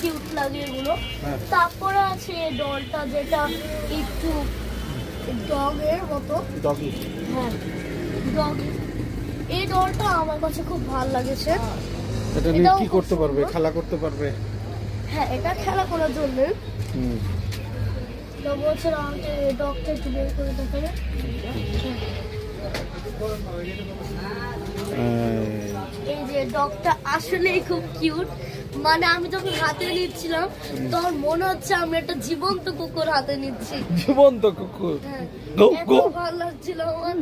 Cute লাগে এগুলো। তারপরে আছে ডলটা যেটা একটু ডগের মতো। ডগি? হ্যাঁ ডগি। এই ডলটা আমার কাছে খুব ভালো লাগেছে। এটা নিয়ে কি করতে পারবে? খেলা করতে পারবে? হ্যাঁ এটা খেলা করার জন্য। বছর আমাকে ডগটা একটু বের করে দেখাবে। এই যে ডগটা আসলেই খুব কিউট। মানে আমি যখন হাতে নিচ্ছিলাম তখন মনে হচ্ছে আমি একটা জীবন্ত কুকুর হাতে নিচ্ছি। জীবন্ত কুকুর? ভালো লাগছিল আমার।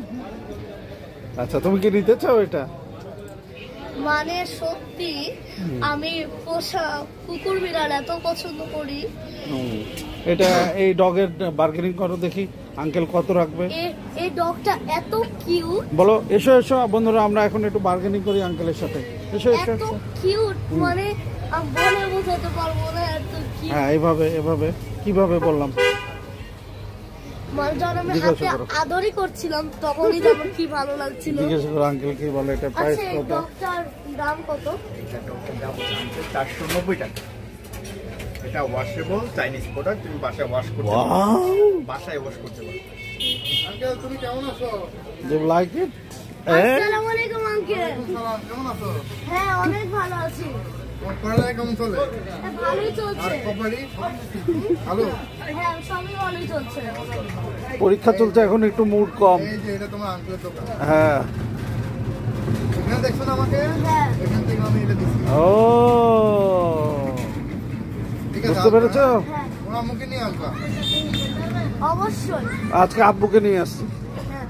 আচ্ছা তুমি কি নিতে চাও এটা? মানে সত্যি আমি পোষা কুকুর বিড়াল এত পছন্দ করি। এটা এই ডগের বার্গেনিং করো দেখি আঙ্কেল কত রাখবে। এই ডগটা এত কিউট। বলো এসো এসো বন্ধুরা, আমরা এখন একটু বার্গেনিং করি আঙ্কেলের সাথে। এসো এসো। এত কিউট মানে আমি বলে বোঝাতে পারবো না এত কিউট। হ্যাঁ এইভাবে এভাবে কিভাবে বললাম? মানে যখন আমি হাতে আদরই করছিলাম তখনই আমার কি ভালো লাগছিল। জিজ্ঞেস করো আঙ্কেল কি বলে এটা প্রাইস কত? ডগটার দাম কত? এটা ডগটার দাম 490 টাকা। এটা ওয়াশেবল চাইনিজ প্রোডাক্ট, তুমি বাসায় ওয়াশ করতে পারো। বাসায় ওয়াশ করতে পারো। আঙ্কেল তুমি কেমন আছো? Do you like it? আসসালামু আলাইকুম আঙ্কেল। কেমন আছো? হ্যাঁ অনেক ভালো আছি। পড়ালেখা কেমন চলে? ভালোই চলছে। আর কোম্পানি ভালো? হ্যাঁ সবই ভালোই চলছে। পরীক্ষা চলছে এখন একটু মুড কম। এই যে এটা তোমার আঙ্কেলের দোকান। হ্যাঁ এখানে দেখছো না আমাকে? হ্যাঁ এখান থেকে আমি এটা দিচ্ছি। ও ঠিক আছে, বুঝতে পেরেছো? হ্যাঁ ওরা মুখে নিয়ে আসবা। অবশ্যই। আজকে আব্বুকে নিয়ে আসছি। হ্যাঁ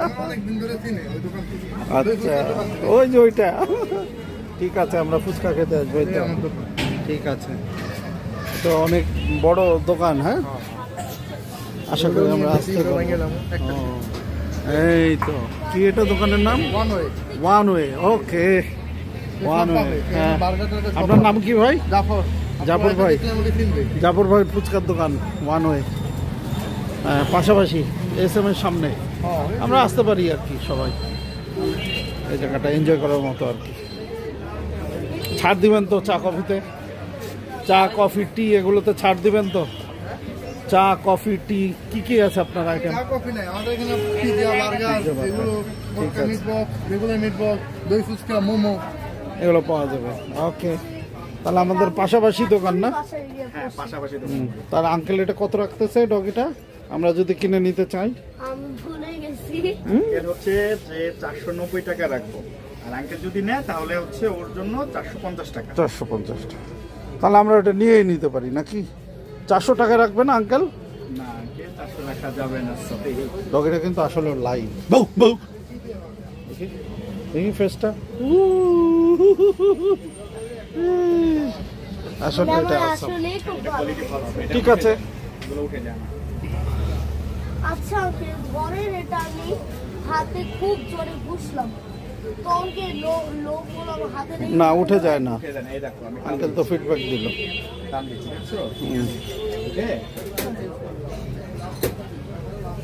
আমি অনেকদিন ধরে চিনি ওই দোকান থেকে। আচ্ছা ওই যে ওইটা। ঠিক আছে আমরা ফুচকা খেতে আসবো। এই তো আমার দোকান। ঠিক আছে, তো অনেক বড় দোকান। হ্যাঁ আশা করি আমরা আসতে পারবো। ও, এই তো কি এটা দোকানের নাম? One way. One way. Okay one way. হ্যাঁ আপনার নাম কি ভাই? জাফর। জাফর ভাই। আমাকে চিনবে। জাফর ভাই ফুচকার দোকান ওয়ান ওয়ে, পাশাপাশি SM এর সামনে। আমরা আসতে পারি আর কি সবাই, এই জায়গাটা এনজয় করার মতো আর কি। ছাড় দিবেন তো চা কফিতে? চা কফি টি এগুলোতে ছাড় দিবেন তো? চা কফি টি কি কি আছে আপনার আইটেম? চা কফি নাই আমাদের এখানে, পিৎজা বার্গার এগুলো, meat box, regular meat box, দই ফুচকা, মোমো এগুলো পাওয়া যাবে। ওকে তাহলে আমাদের পাশাপাশি দোকান না? হ্যাঁ পাশাপাশি। তার আঙ্কেল এটা কত রাখতেছে ডগিটা আমরা যদি কিনে নিতে চাই? আমি ভুলে গেছি। এর হচ্ছে যে 490 টাকা রাখবো, আর আঙ্কেল যদি নেয় তাহলে হচ্ছে ওর জন্য 450 টাকা। 450 টাকা। তাহলে আমরা এটা নিয়েই নিতে পারি নাকি? 400 টাকা রাখবেন আঙ্কেল? না আঙ্কেল 400 রাখা যাবে না। ডগিটা কিন্তু আসলে লাইভ। বউ বউ দেখি ফেসটা। আসলে এটা আসলেই খুব ভালো। ঠিক আছে। এগুলো উঠে যায় না। আচ্ছা আঙ্কেল ধরেন এটা আমি হাতে খুব জোরে ঘুষলাম তখন কি লোকগুলো আমার হাতে লেগে না উঠে যায় না উঠে যায় না। এই দেখো আমি আঙ্কেল তো ফিডব্যাক দিল। টান দিচ্ছি, দেখছো? উঠে?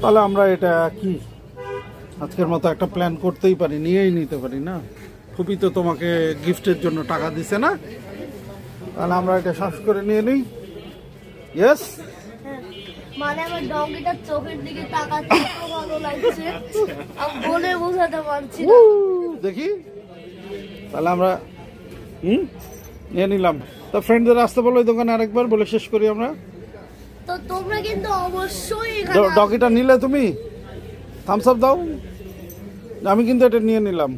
তাহলে আমরা এটা কি আজকের মতো একটা প্ল্যান করতেই পারি, নিয়েই নিতে পারি না? খুবই তো তোমাকে গিফটের জন্য টাকা দিছে না? তাহলে আমরা এটা শ্বাস করে নিয়ে নিই। ইয়েস। মানে আমার ডগিটার চোখের দিকে তাকাচ্ছে, এত ভালো লাগছে আমি বলে বোঝাতে পারছি না। দেখি তাহলে আমরা নিয়ে নিলাম। তো ফ্রেন্ডদের আসতে বলো এই দোকানে আরেকবার, বলে শেষ করি আমরা। তো তোমরা কিন্তু অবশ্যই এখানে ডগিটা নিলে তুমি থামস আপ দাও। আমি কিন্তু এটা নিয়ে নিলাম।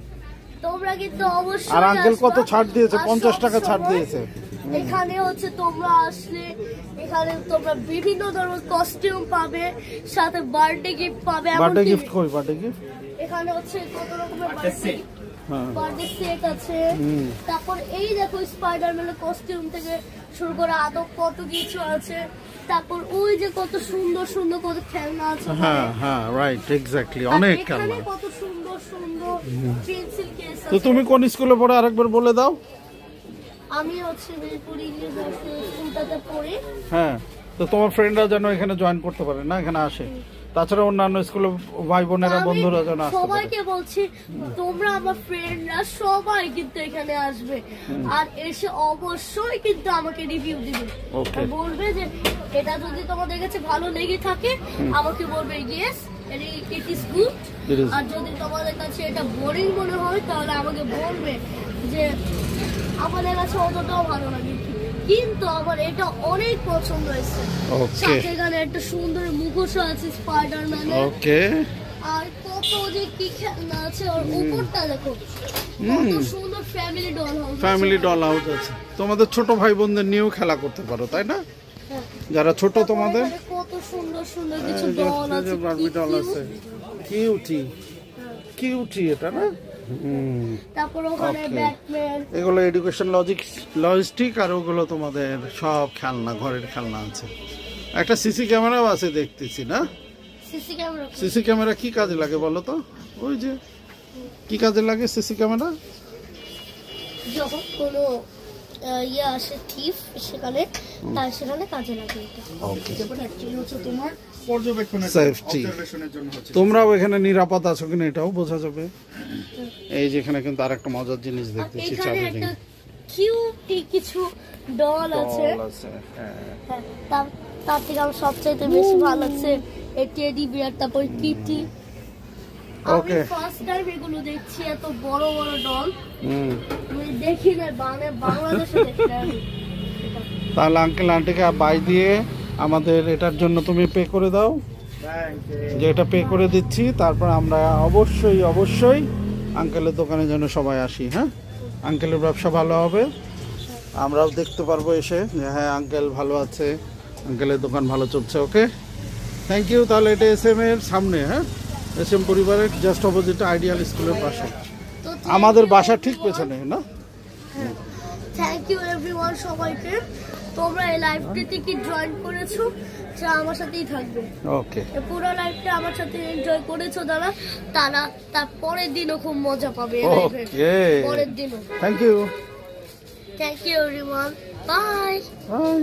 তোমরা কিন্তু অবশ্যই আর আঙ্কেল কত আসবা। ছাড় দিয়েছে? আর 50 টাকা সবসময় ছাড় দিয়েছে। এখানে হচ্ছে তোমরা আসলে এখানে তোমরা বিভিন্ন ধরনের কস্টিউম পাবে, সাথে বার্থডে গিফট পাবে। বার্থডে গিফট কই? বার্থডে গিফট এখানে হচ্ছে কত রকমের বার্থডে হ্যাঁ বার্থডে সেট আছে। তারপর এই দেখো স্পাইডারম্যানের কস্টিউম থেকে শুরু করে আদৌ কত কিছু আছে। তারপর ওই যে কত সুন্দর সুন্দর কত খেলনা আছে। হ্যাঁ হ্যাঁ রাইট এক্স্যাক্টলি, আর অনেক এখানে খেলনা। কত সুন্দর সুন্দর পেন্সিল কেস তো আছে। তুমি কোন স্কুলে পড়ো আরেকবার বলে দাও। আমি হচ্ছে মিরপুর ইংলিশ স্কুলটাতে পড়ি। হ্যাঁ তো তোমার ফ্রেন্ডরা যেন এখানে জয়েন করতে পারে না, এখানে আসে। তাছাড়া অন্যান্য স্কুলে ভাই বোনেরা আমি বন্ধুরা যেন আসতে পারে। সবাইকে বলছি তোমরা আমার ফ্রেন্ডরা সবাই কিন্তু এখানে আসবে আর এসে অবশ্যই কিন্তু আমাকে রিভিউ দিবে Okay. আর বলবে যে এটা যদি তোমাদের কাছে ভালো লেগে থাকে আমাকে বলবে yes it is good. It is- আর যদি তোমাদের কাছে এটা বোরিং মনে হয় তাহলে আমাকে বলবে যে আমাদের কাছে অতটাও ভালো লাগে কিন্তু আমার এটা অনেক পছন্দ হয়েছে। Okay. সাথে এখানে একটা সুন্দর মুখোশ আছে স্পাইডারম্যানের ওকে, আর কত যে কি খেলনা আছে ওর উপরটা দেখো কত সুন্দর family doll house family doll house আছে। তোমাদের ছোট ভাই বোনদের নিয়েও খেলা করতে পারো, তাই না? যারা ছোট তোমাদের কত সুন্দর সুন্দর কিছু ডল আছে বারবি কি ডল cute। আছে, কিউটি কিউটি এটা না? তারপর ওখানে Okay. ব্যাটম্যান এগুলো এডুকেশন লজিস্টিক আর ওগুলো তোমাদের সব খেলনা, ঘরের খেলনা আছে। একটা সিসি ক্যামেরাও আছে দেখতেছি না? সিসি ক্যামেরা সিসি ক্যামেরা কি কাজে লাগে বলো তো? ওই যে কি কাজে লাগে সিসি ক্যামেরা? যখন কোনো ইয়ে আসে থিফ সেখানে সেখানে কাজে লাগে এটা। ব্যাপারটা অ্যাকচুয়ালি হচ্ছে তোমার পর্যবেক্ষণের Safety. অবজারভেশনের জন্য হচ্ছে। তোমরাও এখানে নিরাপদ আছো কিনা এটাও বোঝা যাবে। এই যে এখানে কিন্তু আরেকটা মজার জিনিস আর দেখতেছি, এখানে চাবি একটা কিউটি কিছু ডল আছে হ্যাঁ। হ্যাঁ, তার থেকে আমার সবচাইতে বেশি ভালো লাগছে এই টেডি বিয়ার তারপর কিটি। আমি Okay. ফার্স্ট টাইম এগুলো দেখছি এত বড় বড় ডল হুম। আমি দেখি না বাংলাদেশে দেখি না আমি। তাহলে আঙ্কেল আন্টিকে বাই দিয়ে আমাদের এটার জন্য তুমি পে করে দাও, Thank you. যে এটা পে করে দিচ্ছি। তারপর আমরা অবশ্যই অবশ্যই আঙ্কেলের দোকানে যেন সবাই আসি। হ্যাঁ, আঙ্কেলের ব্যবসা ভালো হবে, আমরাও দেখতে পারবো এসে যে হ্যাঁ আঙ্কেল ভালো আছে, আঙ্কেলের দোকান ভালো চলছে। ওকে, থ্যাংক ইউ। তাহলে এটা SM এর সামনে, হ্যাঁ SM পরিবারের জাস্ট অপোজিট আইডিয়াল স্কুলের পাশে, তো আমাদের বাসার ঠিক পেছনে না? থ্যাংক ইউ এভরিওয়ান সবাইকে। তোমরা এই লাইভটিতে কি জয়েন করেছো যা আমার সাথেই থাকবে। ওকে, এই পুরো লাইভটা আমার সাথে এনজয় করেছো তারা তার পরের দিনও খুব মজা পাবে এই লাইভে। ওকে, পরের দিনও thank you, thank you everyone bye. By.